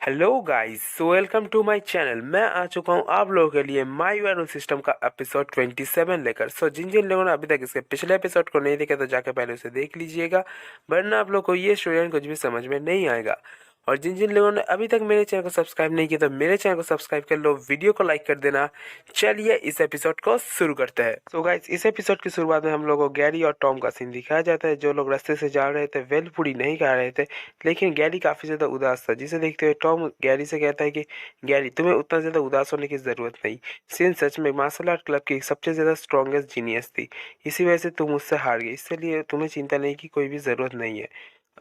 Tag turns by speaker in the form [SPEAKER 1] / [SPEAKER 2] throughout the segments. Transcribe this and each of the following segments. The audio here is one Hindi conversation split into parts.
[SPEAKER 1] Hello guys, so welcome to my channel. मैं आ चुका हूं आप लोगों के लिए माय वैल्यू सिस्टम का एपिसोड 27 लेकर। जिन जिन लोगों ने अभी तक इसके पिछले एपिसोड को नहीं देखा तो जाकर पहले उसे देख लीजिएगा, वरना आप लोग को ये स्टोरी कुछ भी समझ में नहीं आएगा। और जिन जिन लोगों ने अभी तक मेरे चैनल को सब्सक्राइब नहीं किया तो मेरे चैनल को सब्सक्राइब कर लो, वीडियो को लाइक कर देना। चलिए इस एपिसोड को शुरू करते हैं। सो गाइस, इस एपिसोड की शुरुआत में हम लोगों को गैरी और टॉम का सीन दिखाया जाता है। जो लोग रास्ते से जा रहे थे वेल पूरी नहीं खा रहे थे, लेकिन गैरी काफी ज्यादा उदास था, जिसे देखते हुए टॉम गैरी से कहता है कि गैरी, तुम्हें उतना ज्यादा उदास होने की जरूरत नहीं। सिन सच में मार्शल आर्ट क्लब की सबसे ज्यादा स्ट्रॉन्गेस्ट जीनियस थी, इसी वजह से तुम उससे हार गई, इसलिए तुम्हें चिंता नहीं की कोई भी जरूरत नहीं है।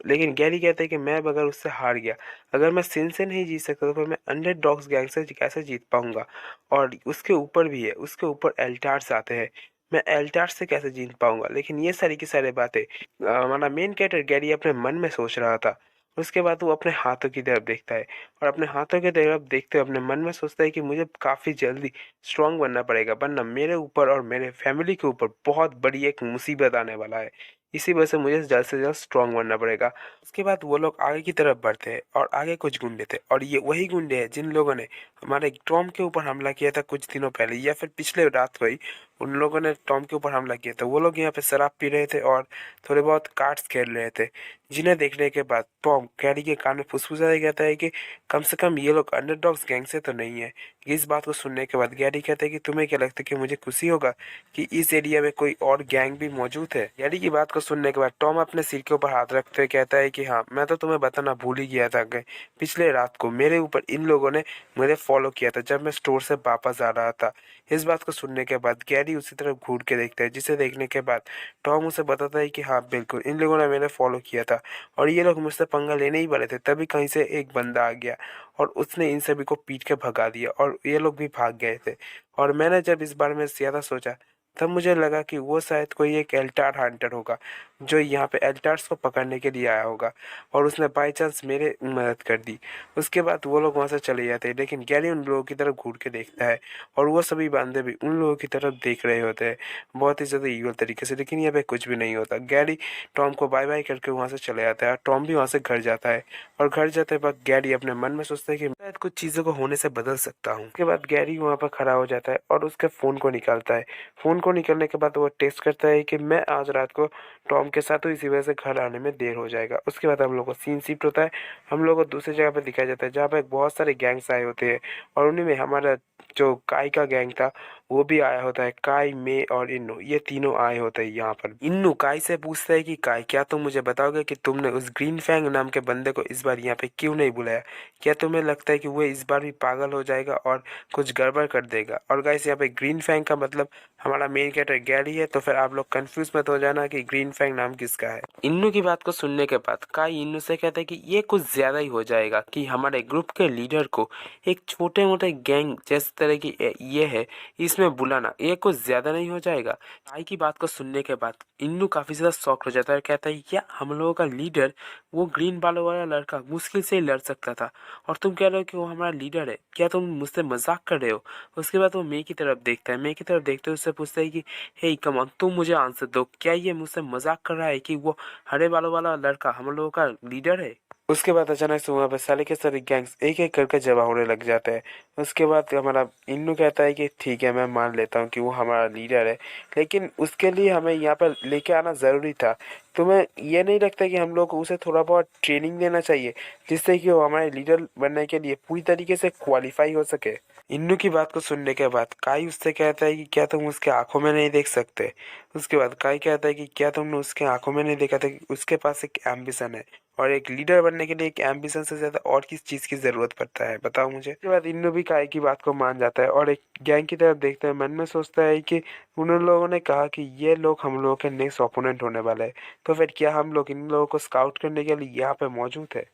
[SPEAKER 1] लेकिन गैरी कहता है कि मैं अगर उससे हार गया, अगर मैं सिन से नहीं जीत सकता तो फिर मैं अंडरडॉग्स गैंग से कैसे जीत पाऊंगा। और उसके ऊपर भी है, उसके ऊपर एल्टार्स आते हैं, मैं एल्टार्स से कैसे जीत पाऊंगा। लेकिन ये सारी की सारी बातें हमारा मेन कैरेक्टर गैरी अपने मन में सोच रहा था। उसके बाद वो अपने हाथों की तरफ देखता है, और अपने हाथों की तरफ देखते हुए अपने मन में सोचता है कि मुझे काफी जल्दी स्ट्रांग बनना पड़ेगा, वरना मेरे ऊपर और मेरे फैमिली के ऊपर बहुत बड़ी एक मुसीबत आने वाला है। इसी वजह से मुझे जल्द से जल्द स्ट्रांग बनना पड़ेगा। उसके बाद वो लोग आगे की तरफ बढ़ते हैं, और आगे कुछ गुंडे थे, और ये वही गुंडे हैं जिन लोगों ने हमारे टॉम के ऊपर हमला किया था कुछ दिनों पहले, या फिर पिछले रात को ही उन लोगों ने टॉम के ऊपर हमला किया था। वो लोग यहाँ पे शराब पी रहे थे और थोड़े बहुत कार्ड्स खेल रहे थे, जिन्हें देखने के बाद टॉम कैरी के कान में फुसफुसाते कहता है कि कम से कम ये लोग अंडरडॉग्स गैंग से तो नहीं है। इस बात को सुनने के बाद गैरी कहता है कि तुम्हें क्या लगता है कि मुझे खुशी होगा कि इस एरिया में कोई और गैंग भी मौजूद है। गैरी की बात को सुनने के बाद टॉम अपने सिर के ऊपर हाथ रखते हुए कहता है कि हाँ, मैं तो तुम्हें बताना भूल ही गया था कि पिछले रात को मेरे ऊपर इन लोगों ने मुझे फॉलो किया था जब मैं स्टोर से वापस आ रहा था। इस बात को सुनने के बाद गैरी उसी तरफ घूर के देखता है, जिसे देखने के बाद टॉम उसे बताता है कि हाँ बिल्कुल, इन लोगों ने मैंने फॉलो किया था, और ये लोग मुझसे पंगा लेने ही वाले थे, तभी कहीं से एक बंदा आ गया और उसने इन सभी को पीट के भगा दिया, और ये लोग भी भाग गए थे। और मैंने जब इस बारे में ज्यादा सोचा, तब मुझे लगा कि वो शायद कोई एक एल्टार हंटर होगा, जो यहाँ पे एल्टार्स को पकड़ने के लिए आया होगा, और उसने बाई चांस मेरे मदद कर दी। उसके बाद वो लोग वहां से चले जाते हैं, लेकिन गैरी उन लोगों की तरफ घूर के देखता है, और वो सभी बंदे भी उन लोगों की तरफ देख रहे होते हैं बहुत ही ज्यादा ईगल तरीके से। लेकिन यहाँ पे कुछ भी नहीं होता। गैरी टॉम को बाय बाय करके वहां से चले जाता है, और टॉम भी वहां से घर जाता है। और घर जाते वक्त गैरी अपने मन में सोचता है कि शायद कुछ चीजों को होने से बदल सकता हूँ। उसके बाद गैरी वहां पर खड़ा हो जाता है और उसके फोन को निकालता है। फोन को निकलने के बाद वो टेस्ट करता है कि मैं आज रात को टॉम के साथ हूँ, इसी वजह से घर आने में देर हो जाएगा। उसके बाद हम लोग को सीन शिफ्ट होता है, हम लोग को दूसरी जगह पे दिखाया जाता है जहाँ पे बहुत सारे गैंग्स आए होते हैं, और उन्हीं में हमारा जो काई का गैंग था वो भी आया होता है। काई, मे और इन्नू, ये तीनों आए होते हैं यहाँ पर। इन्नू काई से पूछता है कि काई, क्या तुम मुझे बताओगे कि तुमने उस ग्रीन फैंग नाम के बंदे को इस बार यहाँ पे क्यों नहीं बुलाया? क्या तुम्हें लगता है कि वो इस बार भी पागल हो जाएगा और कुछ गड़बड़ कर देगा? और गाइस, यहाँ पे ग्रीन फैंग का मतलब हमारा मेन कैरेक्टर गैरी है, तो फिर आप लोग कंफ्यूज मत हो जाना कि ग्रीन फैंग नाम किसका है। इन्नू की बात को सुनने के बाद काई इन्नू से कहता है कि ये कुछ ज्यादा ही हो जाएगा कि हमारे ग्रुप के लीडर को एक छोटे मोटे गैंग जिस तरह की ये है इसमें बुलाना, ये कुछ ज्यादा नहीं हो जाएगा? काई की बात को सुनने के बाद इन्नू काफी ज्यादा शॉक हो जाता है और कहता है, क्या हम लोगों का लीडर वो ग्रीन बालों वाला लड़का मुश्किल से ही लड़ सकता था, और तुम कह रहे हो कि वो हमारा लीडर है? क्या तुम मुझसे मजाक कर रहे हो? उसके बाद वो मे की तरफ देखता है, मे की तरफ देखते हुए उससे पूछता है कि हे कम ऑन, तुम मुझे आंसर दो, क्या ये मुझसे मजाक कर रहा है कि वो हरे बालों वाला लड़का हम लोगों का लीडर है? उसके बाद अचानक से वहाँ पे सारे के सारे गैंग्स एक एक करके जमा होने लग जाते हैं। उसके बाद हमारा इन्नू कहता है कि ठीक है, मैं मान लेता हूँ कि वो हमारा लीडर है, लेकिन उसके लिए हमें यहाँ पर लेके आना ज़रूरी था। तुम्हें ये नहीं लगता कि हम लोग को उसे थोड़ा बहुत ट्रेनिंग देना चाहिए, जिससे कि वो हमारे लीडर बनने के लिए पूरी तरीके से क्वालिफाई हो सके? इन्नू की बात को सुनने के बाद काई उससे कहता है कि क्या तुम उसके आंखों में नहीं देख सकते? उसके बाद काई कहता है कि क्या तुमने उसके आंखों में नहीं देखा था कि उसके पास एक एम्बिशन है, और एक लीडर बनने के लिए एक एम्बिशन से ज्यादा और किस चीज की जरूरत पड़ता है, बताओ मुझे। उसके बाद इन्नू भी काई की बात को मान जाता है और एक गैंग की तरफ देखता है। मन में सोचता है कि उन लोगों ने कहा कि ये लोग हम लोगों के नेक्स्ट ओपोनेंट होने वाले हैं, तो फिर क्या हम लोग इन लोगों को स्काउट करने के लिए यहाँ पे मौजूद है?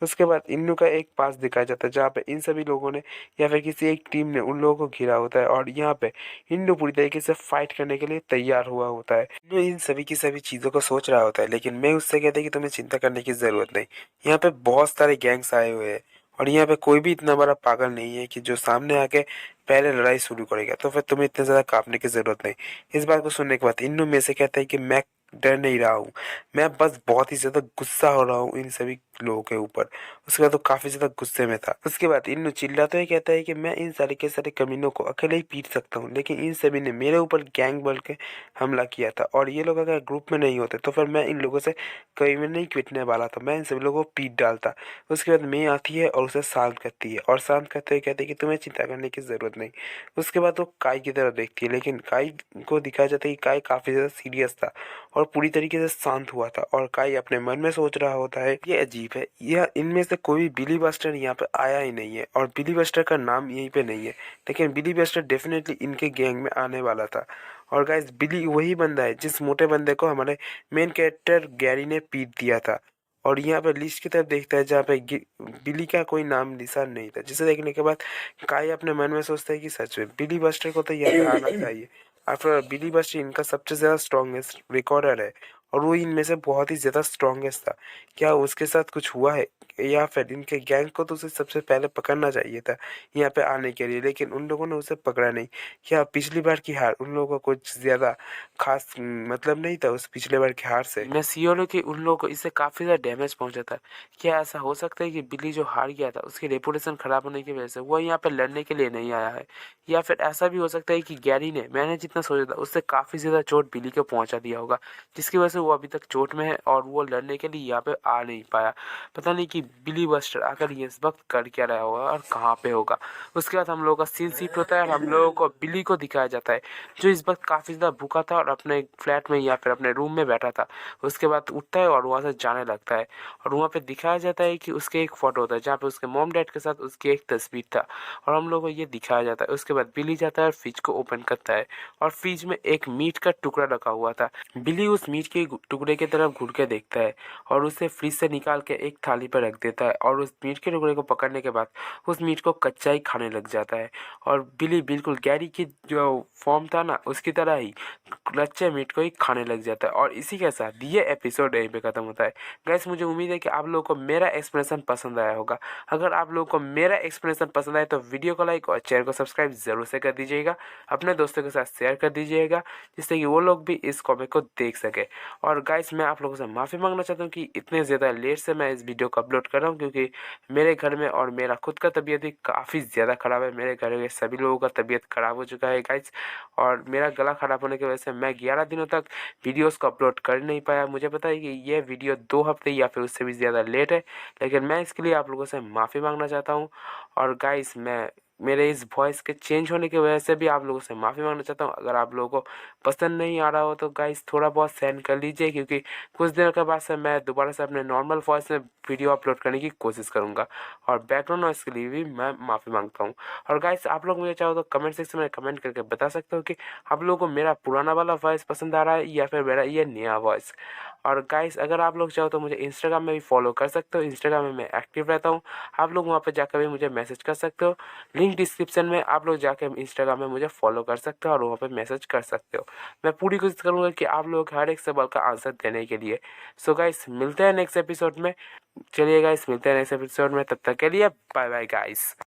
[SPEAKER 1] उसके बाद इन्नू का एक पास दिखाया जाता है जहाँ पे इन सभी लोगों ने या फिर किसी एक टीम ने उन लोगों को घिरा होता है, और यहाँ पे इन्नू पूरी तरीके से फाइट करने के लिए तैयार हुआ होता है। इन्नू इन सभी की सभी चीजों को सोच रहा होता है, लेकिन मैं उससे कहता है कि तुम्हें चिंता करने की जरूरत नहीं। यहाँ पे बहुत सारे गैंग्स आए हुए हैं, और यहाँ पे कोई भी इतना बड़ा पागल नहीं है कि जो सामने आके पहले लड़ाई शुरू करेगा, तो फिर तुम्हें इतने ज्यादा कांपने की जरूरत नहीं। इस बात को सुनने के बाद इन्नू में से कहता है कि मैं डर नहीं रहा हूँ, मैं बस बहुत ही ज़्यादा गुस्सा हो रहा हूँ इन सभी लोगों के ऊपर। उसके बाद तो काफ़ी ज़्यादा गुस्से में था। उसके बाद इन्नू चिल्लाते हुए कहता है कि मैं इन सारे के सारे कमीनों को अकेले ही पीट सकता हूँ, लेकिन इन सभी ने मेरे ऊपर गैंग बन के हमला किया था, और ये लोग अगर ग्रुप में नहीं होते तो फिर मैं इन लोगों से कभी में नहीं पिटने वाला था, मैं इन सभी लोगों को पीट डालता। उसके बाद मैं आती है और उसे शांत करती है, और शांत करते हुए कहती है कि तुम्हें चिंता करने की ज़रूरत नहीं। उसके बाद वो काई की तरफ देखती है, लेकिन काई को दिखाया जाता है कि काई काफ़ी ज़्यादा सीरियस था और पूरी तरीके से शांत हुआ था, और काई अपने मन में सोच रहा होता है ये अजीब है, यह इनमें से कोई भी बिली बस्टर यहाँ पे आया ही नहीं है, और बिली बस्टर का नाम यहीं पे नहीं है, लेकिन बिली बस्टर डेफिनेटली इनके गैंग में आने वाला था। और गाइस, बिली वही बंदा है जिस मोटे बंदे को हमारे मेन कैरेक्टर गैरी ने पीट दिया था। और यहाँ पे लिस्ट की तरफ देखता है जहाँ पे बिली का कोई नाम निशान नहीं था, जिसे देखने के बाद काई अपने मन में सोचता है कि सच में बिली बस्टर को तो यहाँ पे आना चाहिए। आफ्टर बिली बस्टर इनका सबसे ज़्यादा स्ट्रॉन्गेस्ट रिकॉर्डर है, और वो इनमें से बहुत ही ज़्यादा स्ट्रॉन्गेस्ट था। क्या उसके साथ कुछ हुआ है, या फिर इनके गैंग को तो उसे सबसे पहले पकड़ना चाहिए था यहाँ पे आने के लिए, लेकिन उन लोगों ने उसे पकड़ा नहीं। क्या पिछली बार की हार उन लोगों को कुछ ज़्यादा खास मतलब नहीं था उस पिछले बार की हार से? मैं श्योर हूँ कि उन लोगों को इससे काफ़ी ज़्यादा डैमेज पहुंचा था। क्या ऐसा हो सकता है कि बिल्ली जो हार गया था उसकी रेपुटेशन खराब होने की वजह से वो यहाँ पे लड़ने के लिए नहीं आया है? या फिर ऐसा भी हो सकता है कि गैरी ने मैंने जितना सोचा था उससे काफ़ी ज़्यादा चोट बिल्ली को पहुंचा दिया होगा, जिसकी वजह से वो अभी तक चोट में है और वो लड़ने के लिए यहाँ पे आ नहीं पाया। पता नहीं कि बिली बस्टर आकर ये इस वक्त कर क्या रहा होगा और कहाँ पे होगा। उसके बाद हम लोगों का सीन शिफ्ट होता है और हम लोगों को बिली को दिखाया जाता है, जो इस वक्त काफ़ी ज़्यादा भूखा था और अपने फ्लैट में या फिर अपने रूम में बैठा था। उसके बाद उठता है और वहाँ से जाने लगता है, और वहाँ पे दिखाया जाता है कि उसके एक फ़ोटो होता है जहाँ पे उसके मॉम डैड के साथ उसकी एक तस्वीर था, और हम लोगों को ये दिखाया जाता है। उसके बाद बिली जाता है और फ्रिज को ओपन करता है, और फ्रिज में एक मीट का टुकड़ा रखा हुआ था। बिली उस मीट के टुकड़े की तरफ घूर के देखता है और उसे फ्रिज से निकाल के एक थाली पर रख देता है, और उस मीट के टुकड़े को पकड़ने के बाद उस मीट को कच्चा ही खाने लग जाता है। और बिली बिल्कुल गैरी की जो फॉर्म था ना उसकी तरह ही कच्चे मीट को ही खाने लग जाता है, और इसी के साथ ये एपिसोड यहीं पे खत्म होता है। गैस, मुझे उम्मीद है कि आप लोगों को मेरा एक्सप्लेनेशन पसंद आया होगा। अगर आप लोगों को मेरा एक्सप्लेनेशन पसंद आए तो वीडियो को लाइक और चैनल को सब्सक्राइब जरूर से कर दीजिएगा। अपने दोस्तों के साथ शेयर कर दीजिएगा, जिससे कि वो लोग भी इस कॉमिक को देख सके। और गाइस, मैं आप लोगों से माफ़ी मांगना चाहता हूँ कि इतने ज़्यादा लेट से मैं इस वीडियो को अपलोड कर रहा हूँ, क्योंकि मेरे घर में और मेरा खुद का तबीयत भी काफ़ी ज़्यादा ख़राब है। मेरे घर के सभी लोगों का तबीयत ख़राब हो चुका है गाइस, और मेरा गला ख़राब होने की वजह से मैं 11 दिनों तक वीडियोस को अपलोड कर नहीं पाया। मुझे पता है कि ये वीडियो 2 हफ्ते या फिर उससे भी ज़्यादा लेट है, लेकिन मैं इसके लिए आप लोगों से माफ़ी मांगना चाहता हूँ। और गाइस, मैं मेरे इस वॉइस के चेंज होने की वजह से भी आप लोगों से माफ़ी मांगना चाहता हूँ। अगर आप लोगों को पसंद नहीं आ रहा हो तो गाइस थोड़ा बहुत सहन कर लीजिए, क्योंकि कुछ दिनों के बाद से मैं दोबारा से अपने नॉर्मल वॉइस में वीडियो अपलोड करने की कोशिश करूँगा, और बैकग्राउंड नॉइस के लिए भी मैं माफ़ी मांगता हूँ। और गाइस, आप लोग मुझे चाहो तो कमेंट सेक्शन में कमेंट करके बता सकते हो कि आप लोगों को मेरा पुराना वाला वॉइस पसंद आ रहा है या फिर मेरा ये नया वॉइस। और गाइस, अगर आप लोग चाहो तो मुझे इंस्टाग्राम में भी फॉलो कर सकते हो। इंस्टाग्राम में मैं एक्टिव रहता हूँ, आप लोग वहाँ पर जाकर भी मुझे मैसेज कर सकते हो। लिंक डिस्क्रिप्शन में आप लोग जाके इंस्टाग्राम में मुझे फॉलो कर सकते हो और वहाँ पर मैसेज कर सकते हो। मैं पूरी कोशिश करूँगा कि आप लोग हर एक सवाल का आंसर देने के लिए। सो गाइस, मिलते हैं नेक्स्ट एपिसोड में। चलिए गाइस, मिलते हैं नेक्स्ट एपिसोड में, तब तक के लिए बाय बाय गाइस।